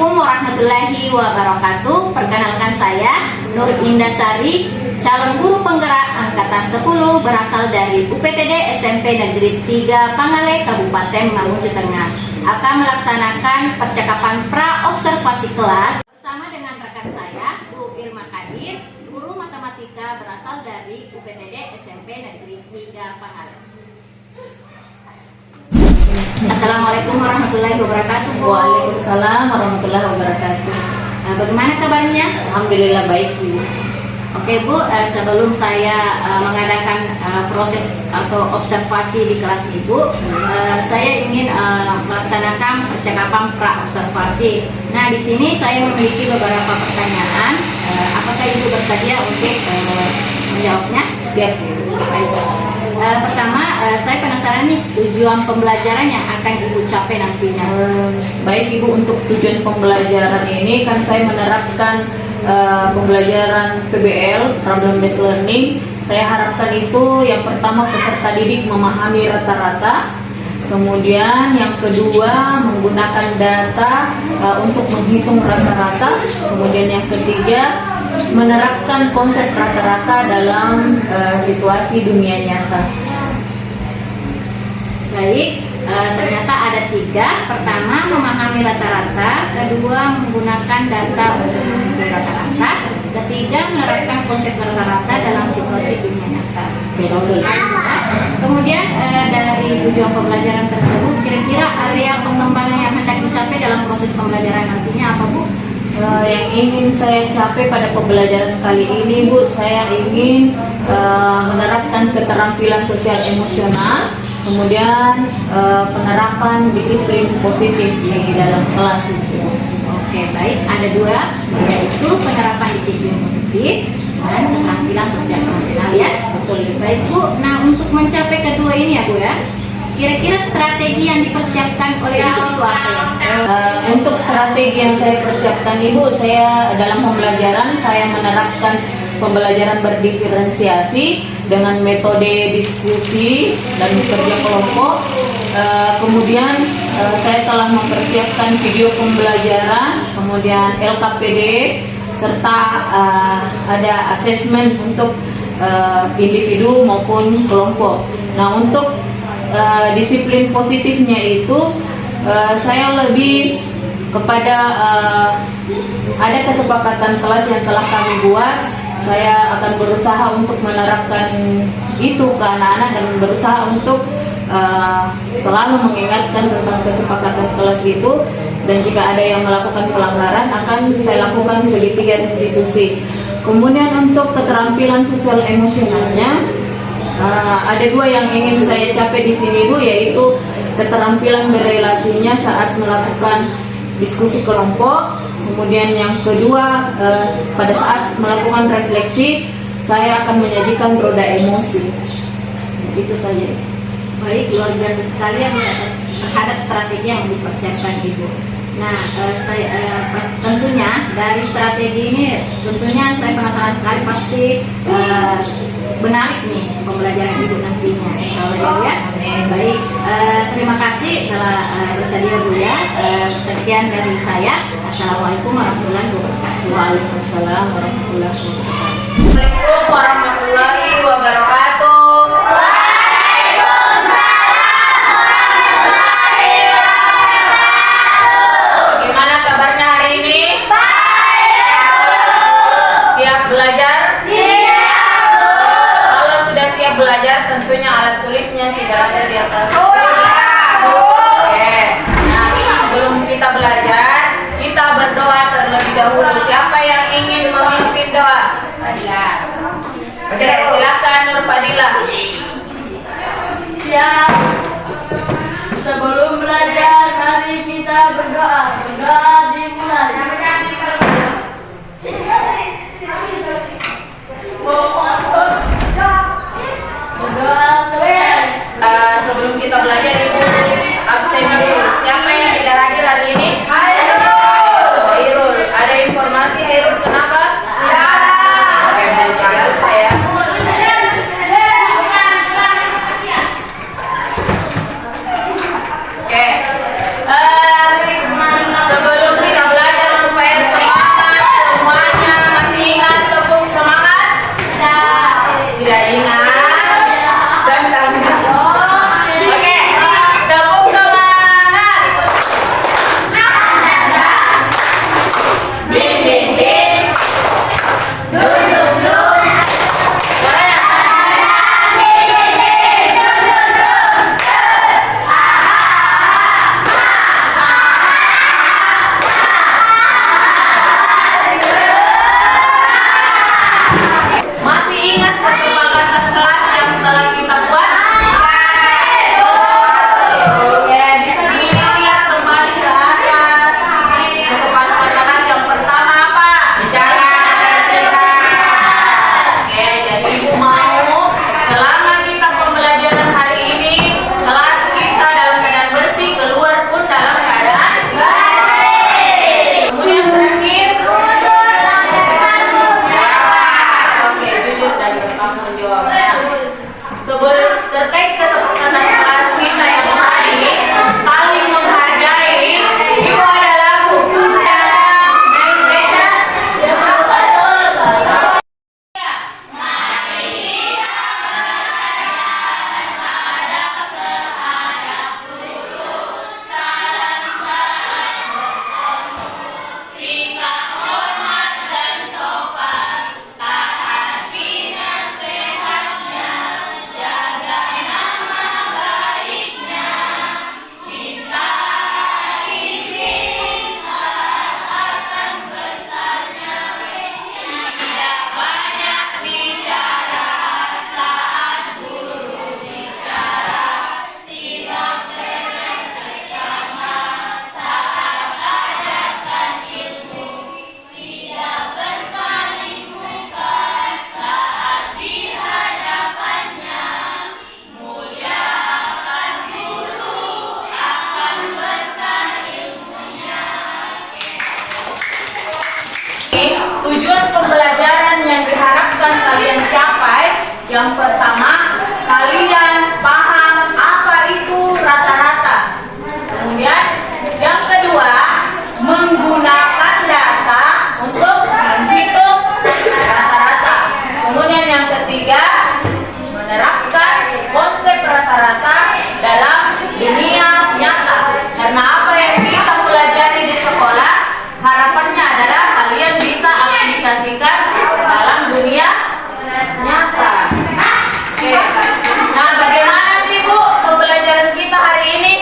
Assalamualaikum warahmatullahi wabarakatuh. Perkenalkan saya Nur Indasari, calon guru penggerak angkatan 10 berasal dari UPTD SMP Negeri 3 Pangale, Kabupaten Mamuju Tengah. Akan melaksanakan percakapan pra-observasi kelas bersama dengan rekan saya, Bu Irma Kadir, guru matematika berasal dari UPTD SMP Negeri 3 Pangale. Assalamualaikum warahmatullahi wabarakatuh, Bu. Waalaikumsalam warahmatullahi wabarakatuh. Bagaimana kabarnya? Alhamdulillah baik, Bu. Oke, Bu, sebelum saya mengadakan proses atau observasi di kelas Ibu, saya ingin melaksanakan percakapan pra-observasi. Nah, di sini saya memiliki beberapa pertanyaan. Apakah Ibu bersedia untuk menjawabnya? Siap, Bu. Baik. Pertama, saya penasaran nih tujuan pembelajaran yang akan Ibu capai nantinya. Baik, Ibu, untuk tujuan pembelajaran ini kan saya menerapkan pembelajaran PBL, Problem Based Learning. Saya harapkan itu yang pertama peserta didik memahami rata-rata, kemudian yang kedua menggunakan data untuk menghitung rata-rata, kemudian yang ketiga menerapkan konsep rata-rata dalam situasi dunia nyata. Baik, ternyata ada 3. Pertama, memahami rata-rata. Kedua, menggunakan data untuk menghitung rata-rata. Ketiga, menerapkan konsep rata-rata dalam situasi dunia nyata. Kemudian dari tujuan pembelajaran tersebut, kira-kira area pengembangan yang hendak dicapai dalam proses pembelajaran nantinya apa, Bu? Yang ingin saya capai pada pembelajaran kali ini, Bu, saya ingin menerapkan keterampilan sosial emosional, kemudian penerapan disiplin positif di dalam kelas itu. Oke, baik. Ada 2, yaitu penerapan disiplin positif dan keterampilan sosial emosional, ya. Betul. Baik, Bu. Nah, untuk mencapai kedua ini ya, Bu, ya, kira-kira strategi yang dipersiapkan oleh Ibu itu apa ya? Untuk strategi yang saya persiapkan, Ibu, saya dalam pembelajaran saya menerapkan pembelajaran berdiferensiasi dengan metode diskusi dan kerja kelompok. Kemudian saya telah mempersiapkan video pembelajaran, kemudian LKPD, serta ada asesmen untuk individu maupun kelompok. Nah, untuk disiplin positifnya itu saya lebih kepada ada kesepakatan kelas yang telah kami buat. Saya akan berusaha untuk menerapkan itu ke anak-anak dan berusaha untuk selalu mengingatkan tentang kesepakatan kelas itu, dan jika ada yang melakukan pelanggaran akan saya lakukan segitiga restitusi. Kemudian untuk keterampilan sosial emosionalnya, ada 2 yang ingin saya capai di sini, Bu, yaitu keterampilan berrelasinya saat melakukan diskusi kelompok. Kemudian yang kedua, pada saat melakukan refleksi, saya akan menyajikan roda emosi. Itu saja. Baik, luar biasa sekali yang terhadap strategi yang dipersiapkan Ibu. Nah, tentunya dari strategi ini, tentunya saya penasaran sekali, pasti menarik nih pembelajaran Ibu nantinya. Insyaallah, ya. Baik, terima kasih telah bersedia, Bu, ya. Sekian dari saya. Assalamualaikum warahmatullahi wabarakatuh. Waalaikumsalam warahmatullahi wabarakatuh. Assalamualaikum warahmatullahi wabarakatuh. Gimana kabarnya hari ini? Siap belajar? Kalau sudah siap belajar, tentunya alat tulisnya sudah ada di atas. Oke. Nah, sebelum kita belajar, kita berdoa terlebih dahulu. Siapa yang ingin memimpin doa? Oke, silakan Nur Fadila. Siap. Sebelum belajar, mari kita berdoa. Berdoa dimulai. Berdoa selesai. Sebelum kita belajar, Ibu absen dulu. Siapa yang tidak hadir hari ini? Hairul. Ada informasi Hairul kenapa? Oke, jangan lupa ya. Oke. Sebelum kita Tujuan pembelajaran yang diharapkan kalian capai, yang pertama, kalian paham apa itu rata-rata. Kemudian, yang kedua, menggunakan data untuk menghitung rata-rata. Kemudian yang ketiga, menerapkan konsep rata-rata dalam dunia nyata. Karena apa yang kita pelajari di sekolah, harapannya adalah kalian bisa aplikasikan dalam dunia nyata. Oke. Nah, bagaimana sih Bu pembelajaran kita hari ini?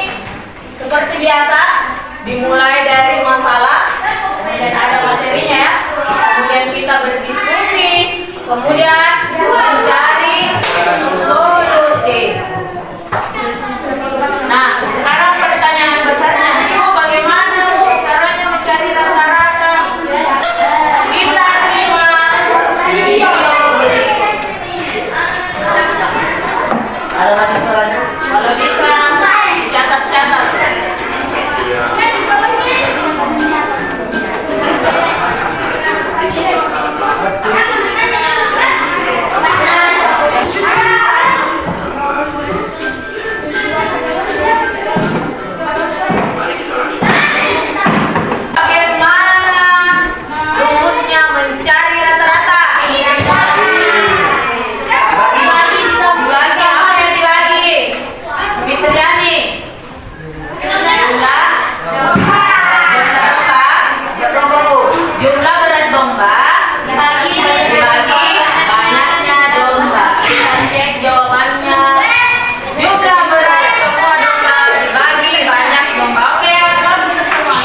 Seperti biasa, dimulai dari masalah, kemudian ada materinya ya. Kemudian kita berdiskusi, kemudian mencari solusi. Nah, sekarang pertanyaan besarnya, Ibu bagaimana Bu caranya mencari rata-rata? Kita simak video berikut. Ada mahasiswanya? Kalau bisa catat-catat. Bagaimana rumusnya mencari rata-rata? Dibagi, apa yang dibagi? Fitriani. Jumlah berat domba dibagi banyaknya domba. Kita cek jawabannya. Jumlah berat semua domba dibagi banyak domba. Oke, langsung ke semua.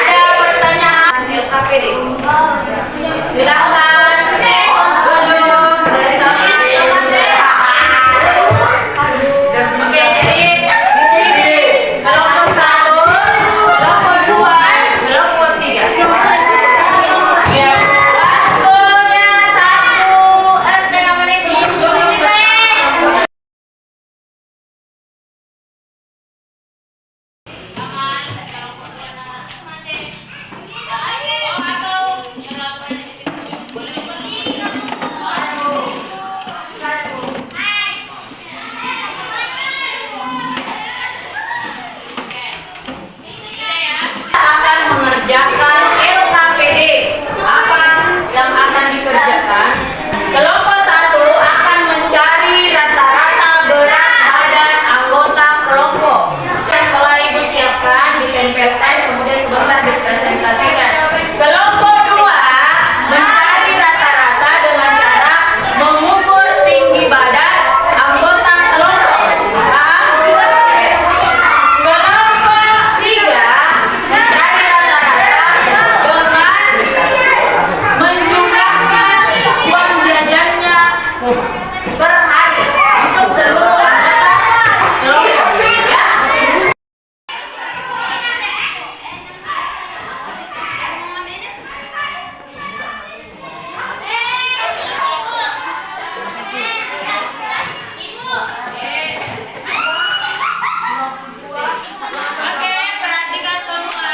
Ada pertanyaan hasil KPD? Silakan. Belum bersama Oke, jadi di sini kelompok 1, kelompok 2, kelompok 3. Waktunya 1,5 menit. Akan mengerjakan LKPD. Apa yang akan dikerjakan? Kelompok 1 akan mencari rata-rata berat badan anggota kelompok. Dan telah Ibu siapkan, ditempelkan, kemudian sebentar dipresentasikan. Kelompok 2 mencari rata-rata dengan cara mengukur tinggi badan anggota kelompok. Paham? Oke. Kelompok 3 mencari rata-rata dengan menjumlahkan uang jajannya per hari untuk seluruh anggota kelompok. Ya. Oke, perhatikan semua.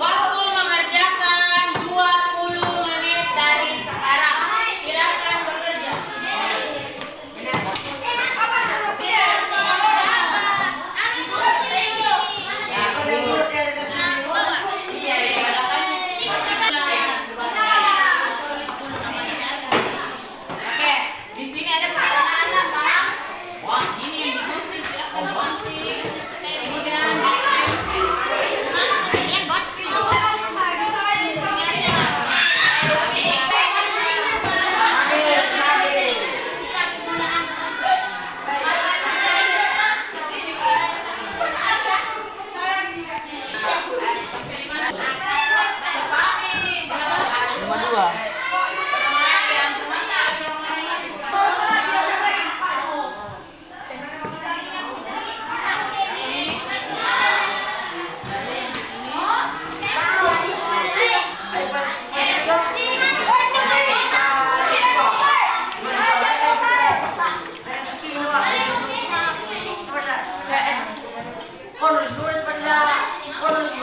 Waktu mengerjakan 20 menit dari sekarang. Silakan bekerja. Oke, di sini ada pertanyaan, Pak. Wah, ini yang digunting, silakan digunting. Kemudian Kau nulis-nulis pada 4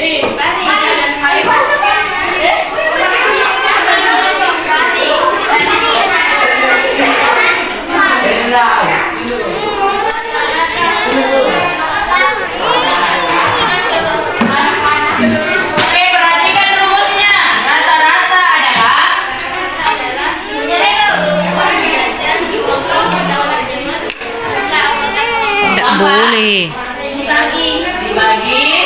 Oke, perhatikan rumusnya. Rata-rata adalah Tidak boleh. dibagi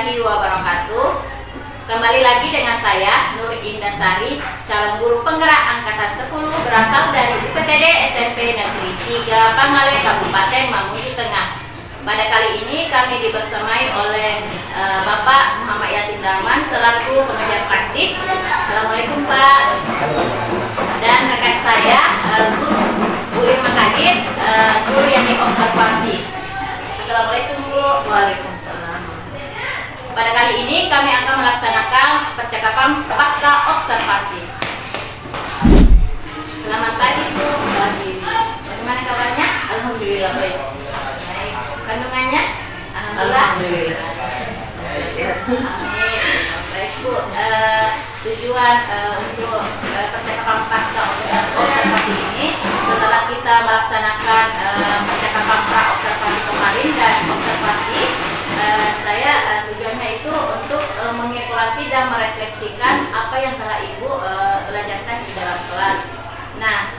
warahmatullahi wabarakatuh. Kembali lagi dengan saya Nur Indasari, calon guru penggerak angkatan 10 berasal dari UPTD SMP Negeri 3 Pangale, Kabupaten Mamuju Tengah. Pada kali ini kami dibersamai oleh Bapak Muhammad Yasin Rahman selaku pengajar praktik. Assalamualaikum Pak. Dan rekan saya guru Bu Irma Kadir, guru yang diobservasi. Assalamualaikum Bu. Waalaikumsalam. Pada kali ini kami akan melaksanakan percakapan pasca observasi. Selamat pagi Bu. Pagi. Bagaimana kabarnya? Alhamdulillah baik. Baik. Kandungannya? Alhamdulillah. Alhamdulillah. Sehat. Amin. Baik Bu. Tujuan untuk percakapan pasca observasi ini, setelah kita melaksanakan percakapan pra observasi kemarin dan observasi, tujuannya itu untuk mengevaluasi dan merefleksikan apa yang telah Ibu belajarkan di dalam kelas. Nah,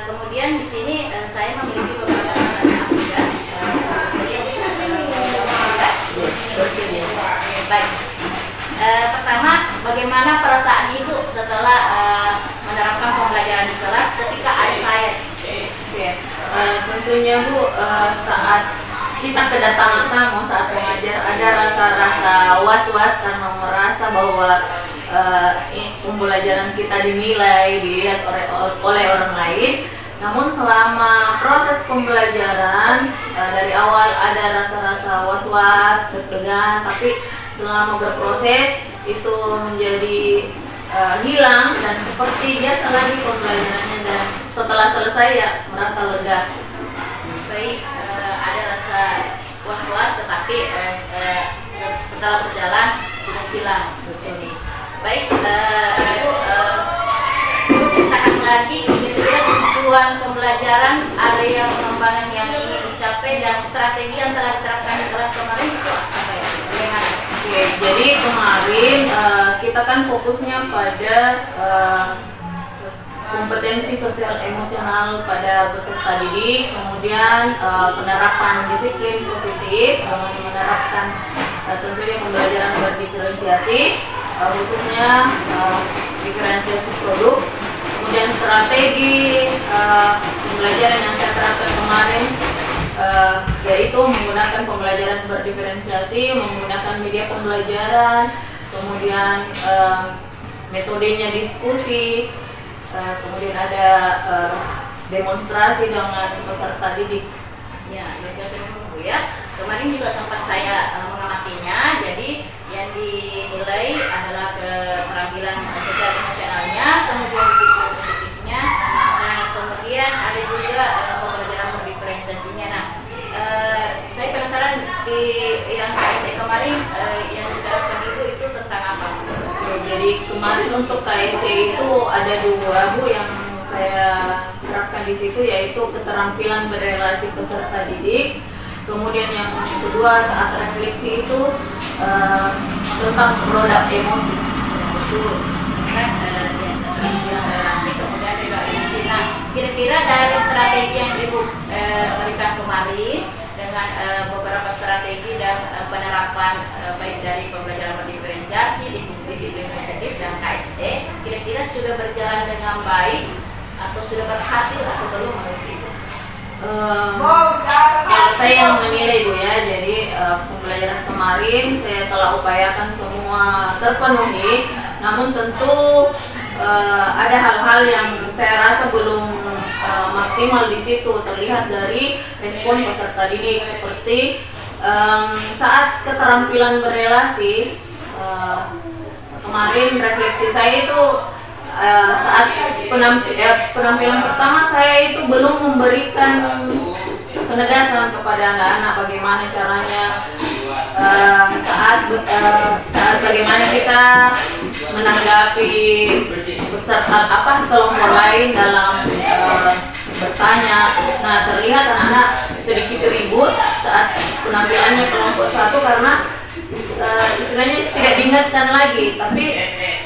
kemudian di sini saya memiliki beberapa pertanyaan juga. Baik. Pertama, bagaimana perasaan Ibu setelah menerapkan pembelajaran di kelas ketika ada saya? Tentunya Bu, saat kita kedatangan tamu saat mengajar ada rasa-rasa was-was karena merasa bahwa pembelajaran kita dinilai, dilihat oleh orang lain. Namun selama proses pembelajaran dari awal ada rasa-rasa was-was, deg-degan, tapi selama berproses itu menjadi hilang dan seperti biasa lagi pembelajarannya, dan setelah selesai ya merasa lega. Baik, ada rasa was-was tetapi setelah berjalan sudah hilang. Jadi, baik, Ibu ceritakan lagi kira-kira tujuan pembelajaran, area pengembangan yang ingin dicapai dan strategi yang telah diterapkan di kelas kemarin itu apa ya? Bagaimana? Oke, jadi kemarin kita kan fokusnya pada kompetensi sosial emosional pada peserta didik, kemudian penerapan disiplin positif, menerapkan tentunya pembelajaran berdiferensiasi, khususnya diferensiasi produk, kemudian strategi pembelajaran yang saya terapkan kemarin, yaitu menggunakan pembelajaran berdiferensiasi, menggunakan media pembelajaran, kemudian metodenya diskusi, kemudian ada demonstrasi dengan peserta didik. Ya, luar biasa memang Bu ya. Kemarin juga sempat saya mengamatinya. Jadi yang dinilai adalah keterampilan sosial emosionalnya, kemudian disiplin positifnya, nah kemudian ada juga pembelajaran berdiferensiasinya. Nah, saya penasaran di yang KSE kemarin yang diterapkan Ibu itu tentang apa? Jadi kemarin untuk KSE itu ada dua Bu yang saya terapkan di situ, yaitu keterampilan berrelasi peserta didik. Kemudian yang kedua saat refleksi itu tentang produk emosi. Itu kan keterampilan relasi, kemudian produk emosi. Nah, kira-kira dari strategi yang Ibu berikan kemarin dengan beberapa strategi dan penerapan baik dari pembelajaran berdiferensiasi, disiplin positif dan KSE, kira-kira sudah berjalan dengan baik atau sudah berhasil atau belum menurut Ibu? Saya yang menilai Bu ya, jadi pembelajaran kemarin saya telah upayakan semua terpenuhi, namun tentu ada hal-hal yang saya rasa belum maksimal di situ, terlihat dari respon peserta didik, seperti saat keterampilan berrelasi. Kemarin refleksi saya itu saat penampilan pertama saya itu belum memberikan penegasan kepada anak-anak bagaimana caranya saat bagaimana kita menanggapi peserta kelompok lain dalam bertanya. Nah, terlihat anak-anak sedikit ribut saat penampilannya kelompok satu karena istilahnya tidak diingatkan lagi, tapi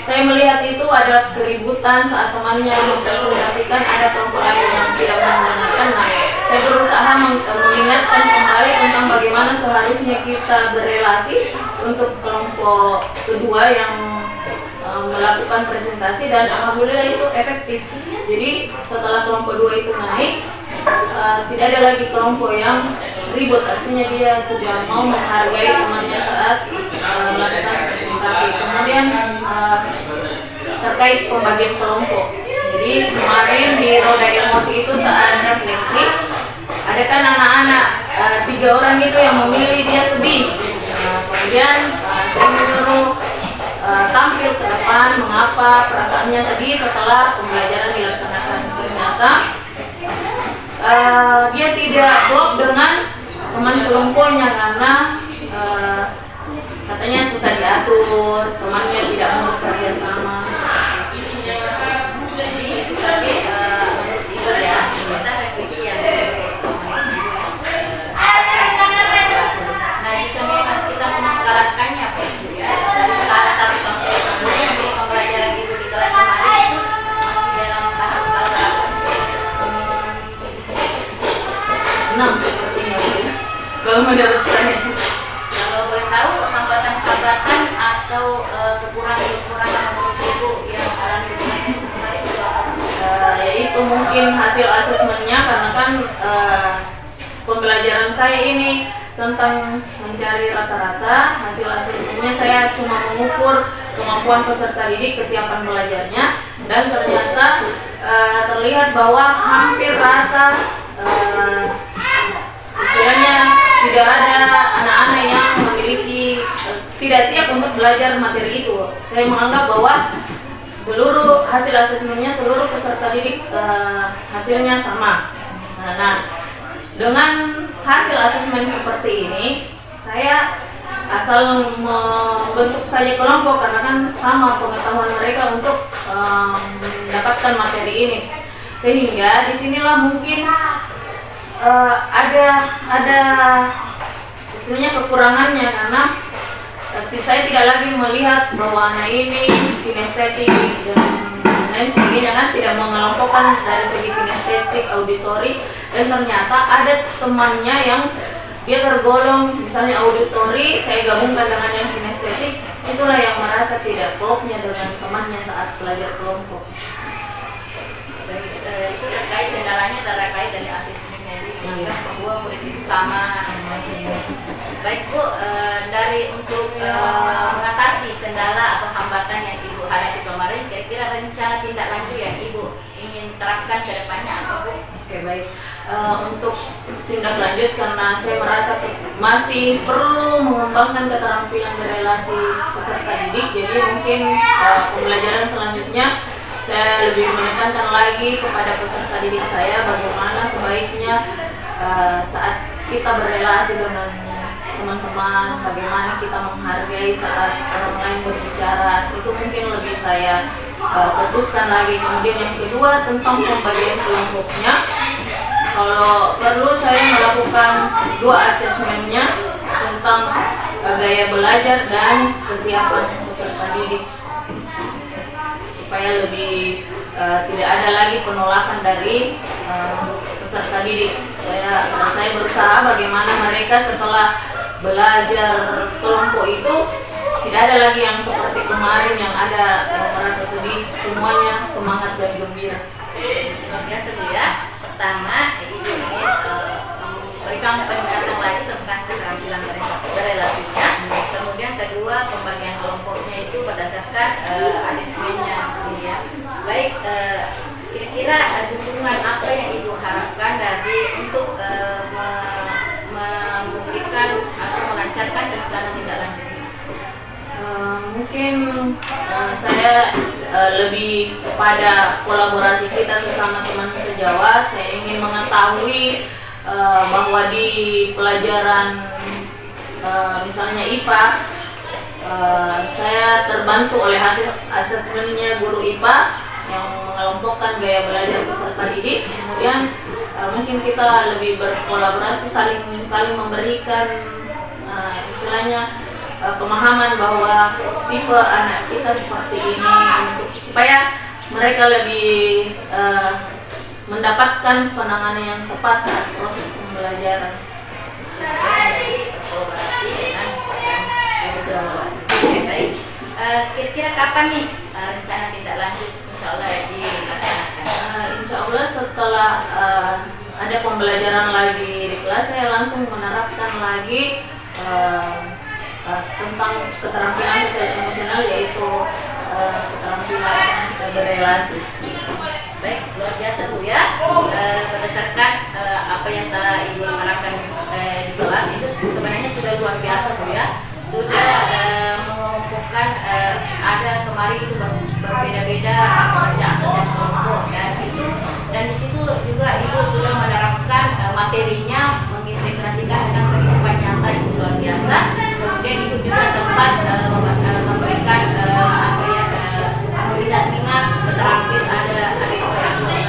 saya melihat itu ada keributan saat temannya mempresentasikan, ada kelompok lain yang tidak mendengarkan. Nah, saya berusaha mengingatkan kembali tentang bagaimana seharusnya kita berrelasi, untuk kelompok kedua yang melakukan presentasi dan alhamdulillah itu efektif. Jadi setelah kelompok 2 itu naik, tidak ada lagi kelompok yang ribut, artinya dia sudah mau menghargai temannya saat melakukan presentasi. Kemudian terkait pembagian kelompok, jadi kemarin di roda emosi itu saat refleksi, ada kan anak-anak 3 orang itu yang memilih dia sedih. Kemudian saya menyuruh tampil ke depan mengapa perasaannya sedih setelah pembelajaran dilaksanakan. Ternyata dia tidak klop dengan teman kelompoknya karena katanya susah diatur, temannya tidak mau bekerja sama. Jadi itu tadi menurut Ibu ya, kita refleksi yang nah jika memang kita menskalakannya Pak Ibu ya, dari skala 1 sampai 10 pembelajaran Ibu di kelas kemarin itu masih dalam tahap skala berapa? 6 sepertinya kalau menurut saya. Kalau boleh tahu hambatan-hambatan atau kekurangan-kekurangan menurut Ibu yang alami di kelas kemarin itu apa? Yaitu mungkin hasil asesmennya, karena kan pembelajaran saya ini tentang mencari rata-rata. Hasil asesmennya saya cuma mengukur kemampuan peserta didik, kesiapan belajarnya, dan ternyata terlihat bahwa hampir rata, istilahnya tidak ada anak-anak yang memiliki tidak siap untuk belajar materi itu. Saya menganggap bahwa seluruh hasil asesmennya, seluruh peserta didik hasilnya sama. Nah, dengan hasil asesmen seperti ini, saya asal membentuk saja kelompok karena kan sama pengetahuan mereka untuk mendapatkan materi ini. Sehingga disinilah mungkin ada istilahnya kekurangannya, karena saya tidak lagi melihat bahwa anak ini kinestetik dan lain sebagainya, kan tidak mengelompokkan dari segi kinestetik, auditori, dan ternyata ada temannya yang dia tergolong misalnya auditori, saya gabungkan dengan yang kinestetik, itulah yang merasa tidak klopnya dengan temannya saat belajar kelompok. Itu terkait kendalanya terkait dari asesmennya Ibu ya, bahwa murid itu sama. Baik Bu, dari untuk mengatasi kendala atau hambatan yang Ibu hadapi kemarin, kira-kira rencana tindak lanjut yang Ibu ingin terapkan ke depannya apa Bu? Oke, baik. Untuk tindak lanjut, karena saya merasa masih perlu mengembangkan keterampilan berelasi peserta didik, jadi mungkin pembelajaran selanjutnya saya lebih menekankan lagi kepada peserta didik saya bagaimana sebaiknya saat kita berelasi dengan teman-teman, bagaimana kita menghargai saat orang lain berbicara, itu mungkin lebih saya fokuskan lagi. Kemudian yang kedua tentang pembagian kelompoknya, kalau perlu saya melakukan 2 asesmennya tentang gaya belajar dan kesiapan peserta didik, supaya lebih tidak ada lagi penolakan dari peserta didik. Saya berusaha bagaimana mereka setelah belajar kelompok itu tidak ada lagi yang seperti kemarin yang ada merasa sedih, semuanya semangat dan gembira. Luar biasa Bu ya. Pertama, Ibu ingin memberikan peningkatan lagi tentang keterampilan berelasinya. Kemudian kedua, pembagian kelompoknya itu berdasarkan asesmennya ya. Baik, kira-kira dukungan apa yang Ibu harapkan dari untuk memberikan atau melancarkan rencana tindak lanjut? Mungkin saya lebih kepada kolaborasi kita sesama teman sejawat. Saya ingin mengetahui bahwa di pelajaran misalnya IPA, saya terbantu oleh hasil asesmennya guru IPA yang mengelompokkan gaya belajar peserta didik. Kemudian mungkin kita lebih berkolaborasi, saling memberikan istilahnya pemahaman bahwa tipe anak kita seperti ini, supaya mereka lebih mendapatkan penanganan yang tepat saat proses pembelajaran. Jadi kolaborasi dengan kira-kira kapan nih rencana tindak lanjut insya Allah dilaksanakan? Insya Allah setelah ada pembelajaran lagi di kelas, saya langsung menerapkan lagi tentang keterampilan sosial emosional, yaitu keterampilan kita berrelasi. Baik, luar biasa Bu ya. Berdasarkan apa yang telah Ibu terapkan di kelas itu sebenarnya sudah luar biasa Bu ya. Sudah mengumpulkan ada kemarin itu berbeda-beda pekerjaan setiap kelompok ya itu, dan di situ juga Ibu sudah menerapkan materinya, mengintegrasikan dengan kehidupan nyata, itu luar biasa. Kemudian Ibu juga sempat memberikan mengingat-ingat keterampilan ada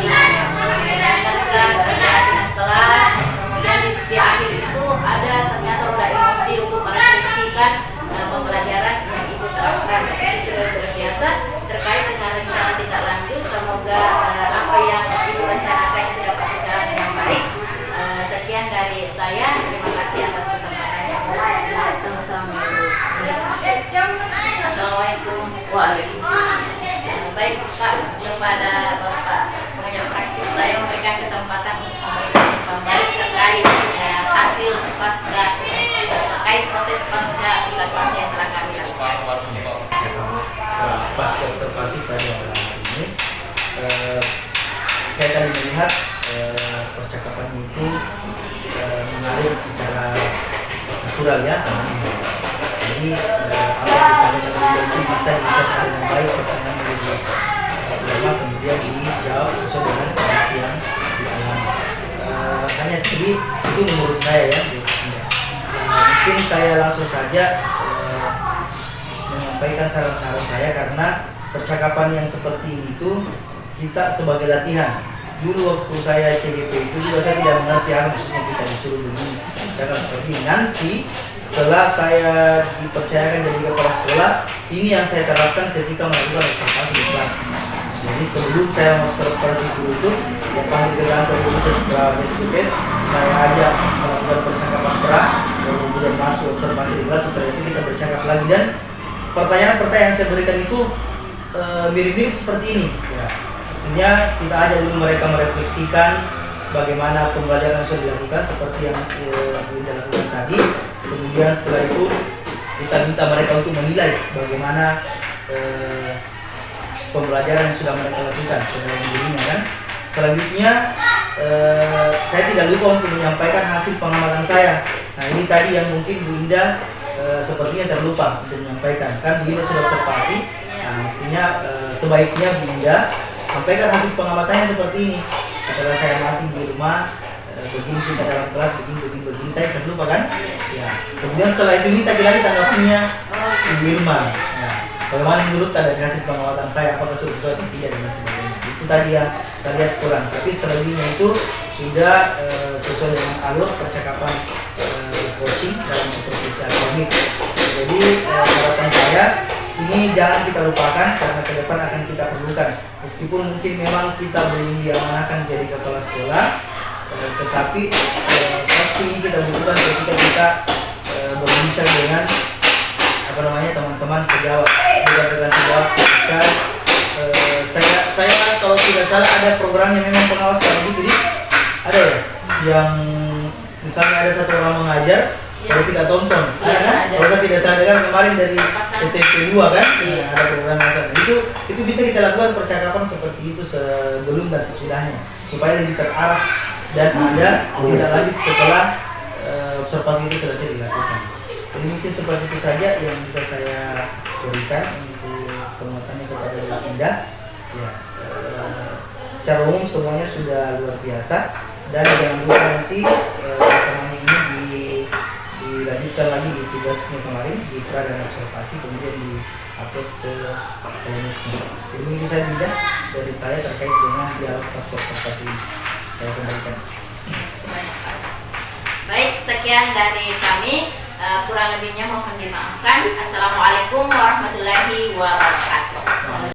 yang mengingatkan dengan kelas. Kemudian di akhir itu ada ternyata roda emosi untuk merefleksikan pembelajaran yang Ibu terapkan. Itu sudah luar biasa terkait dengan rencana tindak lanjut. Semoga apa yang Ibu rencanakan itu dapat berjalan dengan baik. Sekian dari saya. Terima kasih atas kesempatannya. Sama-sama. Assalamualaikum. Waalaikumsalam. Baik Pak, kepada Bapak pengajar praktis saya memberikan kesempatan untuk memberikan pembalik terkait hasil pasca, terkait proses pasca observasi yang telah kami lakukan. Pasca observasi pada hari ini, saya tadi melihat percakapan itu mengalir secara natural ya. Jadi apa yang disampaikan itu bisa dicatat dengan baik, pertanyaan menjadi ulama kemudian dijawab sesuai dengan kondisi yang dialami. Hanya jadi itu menurut saya ya. Mungkin saya langsung saja menyampaikan saran-saran saya, karena percakapan yang seperti ini itu kita sebagai latihan. Dulu waktu saya CGP itu juga saya tidak mengerti apa maksudnya kita disuruh begini, cakap seperti ini. Nanti setelah saya dipercayakan jadi kepala sekolah, ini yang saya terapkan ketika melakukan observasi di kelas. Jadi sebelum saya observasi guru itu, yang panggil ke kantor guru setelah face-to-face, saya ajak melakukan percakapan perah, kemudian masuk observasi di kelas. Setelah itu kita bercakap lagi, dan pertanyaan-pertanyaan yang saya berikan itu mirip-mirip seperti ini. Ya. Artinya kita ajak dulu mereka merefleksikan bagaimana pembelajaran yang sudah dilakukan seperti yang dilakukan tadi. Kemudian setelah itu kita minta mereka untuk menilai bagaimana pembelajaran yang sudah mereka lakukan ke dalam dirinya kan. Selanjutnya saya tidak lupa untuk menyampaikan hasil pengamatan saya. Nah ini tadi yang mungkin Bu Indah sepertinya terlupa untuk menyampaikan. Kan Bu Indah sudah observasi. Nah mestinya sebaiknya Bu Indah sampaikan hasil pengamatannya seperti ini. Setelah saya mati di rumah, begini kita dalam kelas, begini, tadi terlupa kan? Ya. Kemudian setelah itu minta lagi tanggapannya Ibu Irma. Ya. Bagaimana menurut dari hasil pengamatan saya, apakah sudah sesuai atau tidak dan sebagainya. Itu tadi yang saya lihat kurang. Tapi selebihnya itu sudah sesuai dengan alur percakapan coaching dalam supervisi akademik. Jadi harapan saya ini jangan kita lupakan, karena ke depan akan kita perlukan. Meskipun mungkin memang kita belum diamanahkan jadi kepala sekolah, tetapi pasti ini kita butuhkan ketika kita berbincang dengan teman-teman sejawat, bukan sejawat. Ketika saya kalau tidak salah ada programnya memang pengawas kalau gitu, ada ya, yang misalnya ada satu orang mengajar. Kalau kita tonton, ada kan? Kalau tidak salah kan kemarin dari SMP 2 kan? Nah, ada program masalah. Itu bisa kita lakukan percakapan seperti itu sebelum dan sesudahnya, supaya lebih terarah dan ada tidak lanjut setelah observasi itu selesai dilakukan. Jadi mungkin seperti itu saja yang bisa saya berikan untuk penguatannya kepada Bu Indah. Ya, secara umum semuanya sudah luar biasa, dan jangan lupa nanti teman ini dilanjutkan lagi di tugasnya kemarin di pra dan observasi, kemudian di-upload ke LMS-nya. Jadi mungkin saya tidak dari saya terkait dengan dialog pasca observasi saya kembalikan. Baik, sekian dari kami. Kurang lebihnya mohon dimaafkan. Assalamualaikum warahmatullahi wabarakatuh.